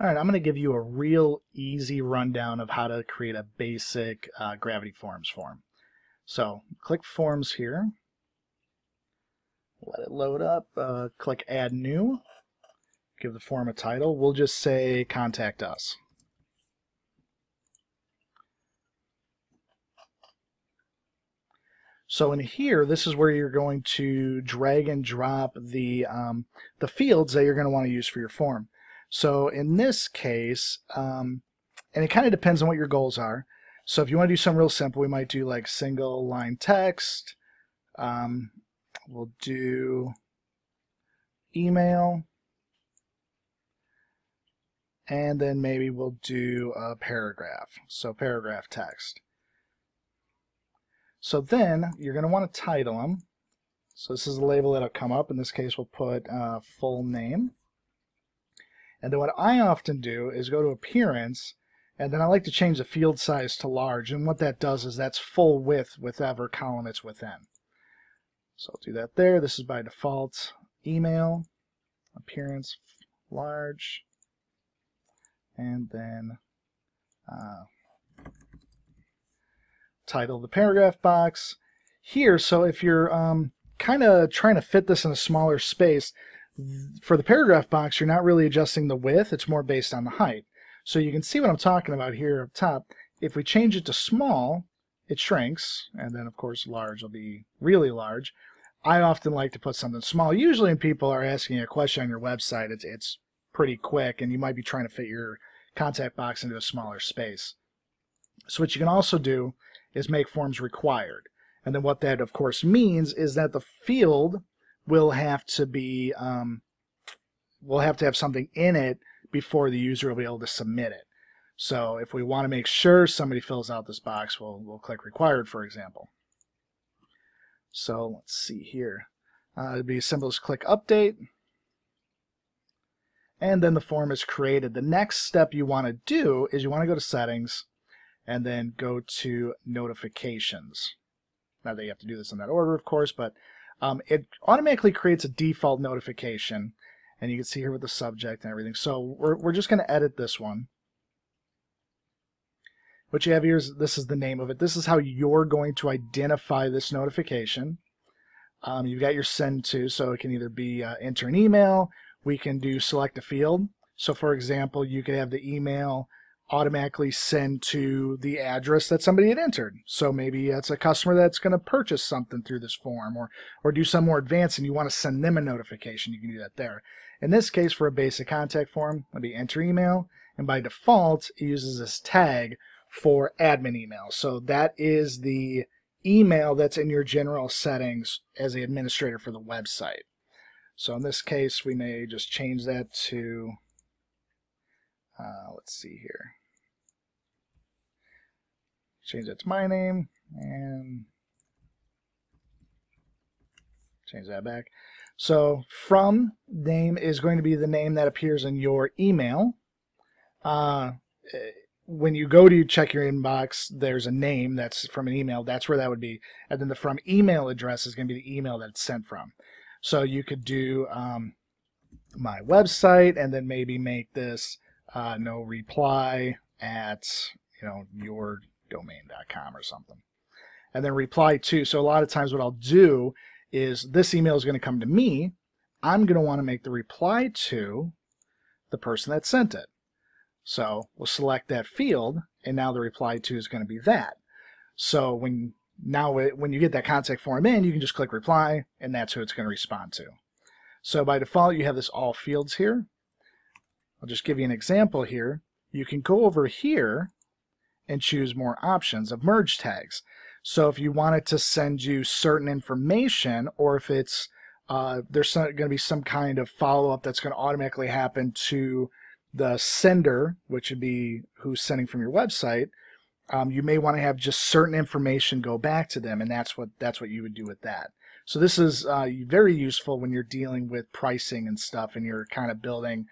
All right, I'm going to give you a real easy rundown of how to create a basic Gravity Forms form. So click Forms here, let it load up, click Add New, give the form a title. We'll just say Contact Us. So in here, this is where you're going to drag and drop the fields that you're going to want to use for your form. So in this case, and it kind of depends on what your goals are. So if you want to do something real simple, we might do like single line text. We'll do email. And then maybe we'll do a paragraph. So paragraph text. So then you're going to want to title them. So this is the label that'll come up. In this case, we'll put full name. And then what I often do is go to Appearance, and then I like to change the field size to large. And what that does is that's full width with whatever column it's within. So I'll do that there. This is by default. Email, Appearance, large, and then title the paragraph box here. So if you're kind of trying to fit this in a smaller space, for the paragraph box, you're not really adjusting the width. It's more based on the height. So you can see what I'm talking about here up top. If we change it to small, it shrinks, and then of course large will be really large. I often like to put something small. Usually when people are asking a question on your website, it's pretty quick, and you might be trying to fit your contact box into a smaller space. So what you can also do is make forms required. And then what that of course means is that the field will have to be we'll have to have something in it before the user will be able to submit it. So if we want to make sure somebody fills out this box, we'll click required, for example. So let's see here. It'd be as simple as click update, and then the form is created. The next step you want to do is you want to go to settings and then go to notifications. Not that you have to do this in that order, of course, but it automatically creates a default notification, and you can see here with the subject and everything. So we're just going to edit this one. What you have here is, this is the name of it. This is how you're going to identify this notification. You've got your send to, so it can either be enter an email. We can do select a field. So for example, you could have the email automatically send to the address that somebody had entered. So maybe it's a customer that's going to purchase something through this form, or do some more advanced and you want to send them a notification. You can do that there. In this case, for a basic contact form, it'll be enter email, and by default it uses this tag for admin email. So that is the email that's in your general settings as the administrator for the website. So in this case, we may just change that to let's see here. Change that to my name and change that back. So from name is going to be the name that appears in your email. When you go to check your inbox, there's a name that's from an email. That's where that would be. And then the from email address is going to be the email that it's sent from. So you could do my website and then maybe make this no reply at yourdomain.com or something, and then reply to. So a lot of times what I'll do is this email is going to come to me. I'm going to want to make the reply to the person that sent it. So we'll select that field, and now the reply to is going to be that. So when you get that contact form in, you can just click reply, and that's who it's going to respond to. So by default, you have this all fields here. I'll just give you an example here. You can go over here and choose more options of merge tags. So if you wanted to send you certain information, or if it's there's going to be some kind of follow-up that's going to automatically happen to the sender, which would be who's sending from your website, you may want to have just certain information go back to them, and that's what you would do with that. So this is very useful when you're dealing with pricing and stuff, and you're kind of building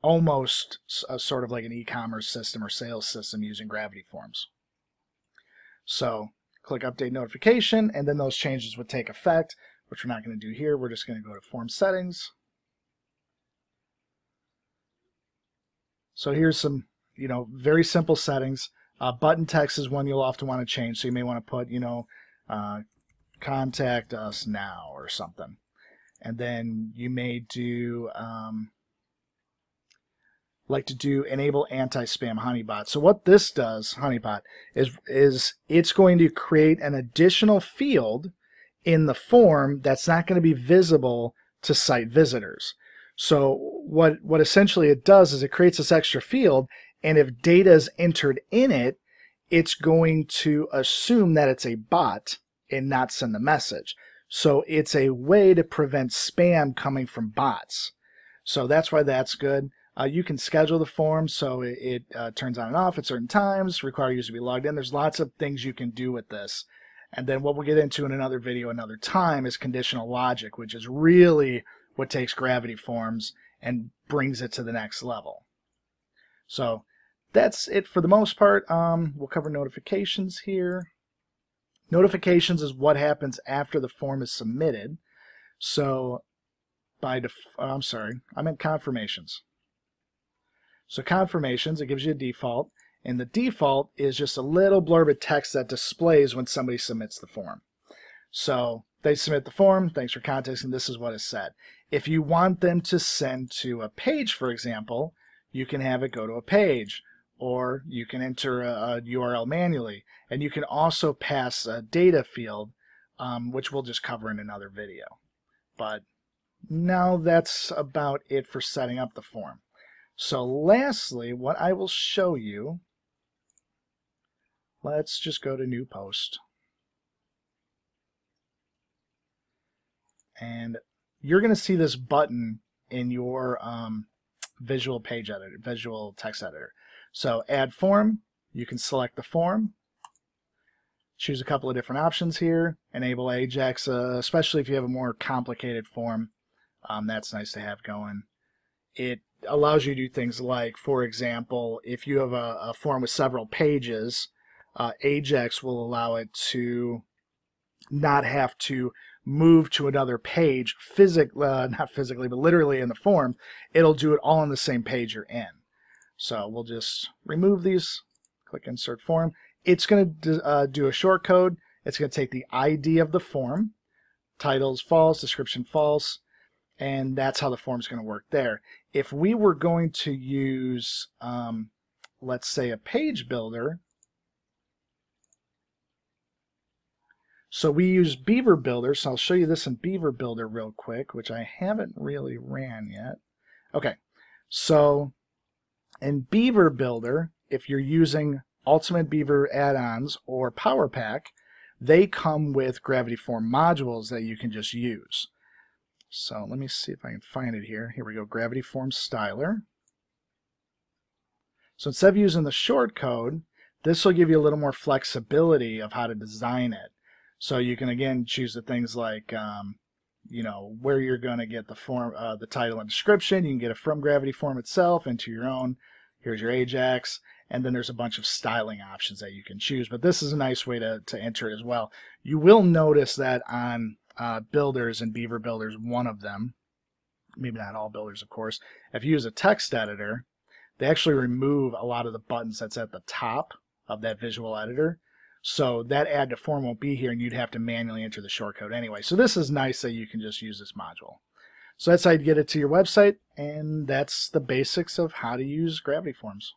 almost sort of like an e-commerce system or sales system using Gravity Forms. So click update notification, and then those changes would take effect, which we're not going to do here. We're just going to go to form settings. So here's some, very simple settings. Button text is one you'll often want to change. So you may want to put, contact us now or something. And then you may do, like to do enable anti-spam Honeypot. So what this does, Honeypot, is it's going to create an additional field in the form that's not going to be visible to site visitors. So what essentially it does is it creates this extra field, and if data is entered in it, it's going to assume that it's a bot and not send the message. So it's a way to prevent spam coming from bots. So that's why that's good. You can schedule the form so it turns on and off at certain times, require users to be logged in. There's lots of things you can do with this. And then what we'll get into in another video another time is conditional logic, which is really what takes Gravity Forms and brings it to the next level. So that's it for the most part. We'll cover notifications here. Notifications is what happens after the form is submitted. So I'm sorry, I meant confirmations. So confirmations, it gives you a default, and the default is just a little blurb of text that displays when somebody submits the form. So they submit the form, thanks for contacting, this is what is said. If you want them to send to a page, for example, you can have it go to a page, or you can enter a URL manually, and you can also pass a data field, which we'll just cover in another video. But now that's about it for setting up the form. So lastly, what I will show you, let's just go to New Post. And you're going to see this button in your visual page editor, visual text editor. So add form, you can select the form, choose a couple of different options here, enable Ajax, especially if you have a more complicated form. That's nice to have going. It allows you to do things like, for example, if you have a form with several pages, Ajax will allow it to not have to move to another page not physically, but literally in the form. It'll do it all on the same page you're in. So we'll just remove these, click Insert Form. It's going to do a short code. It's going to take the ID of the form, title's false, description false, and that's how the form's going to work there. If we were going to use, let's say, a page builder, so we use Beaver Builder, so I'll show you this in Beaver Builder real quick, which I haven't really ran yet. Okay, so in Beaver Builder, if you're using Ultimate Beaver add-ons or Power Pack, they come with Gravity Form modules that you can just use. So let me see if I can find it here. Here we go, Gravity Form Styler. So instead of using the short code, this will give you a little more flexibility of how to design it. So you can again choose the things like where you're going to get the form, the title and description. You can get it from Gravity Form itself into your own. Here's your Ajax, and then there's a bunch of styling options that you can choose. But this is a nice way to enter it as well. You will notice that on builders, and Beaver Builder's one of them, maybe not all builders, of course. If you use a text editor, they actually remove a lot of the buttons that's at the top of that visual editor. So that add to form won't be here, and you'd have to manually enter the shortcode anyway. So this is nice that you can just use this module. So that's how you get it to your website, and that's the basics of how to use Gravity Forms.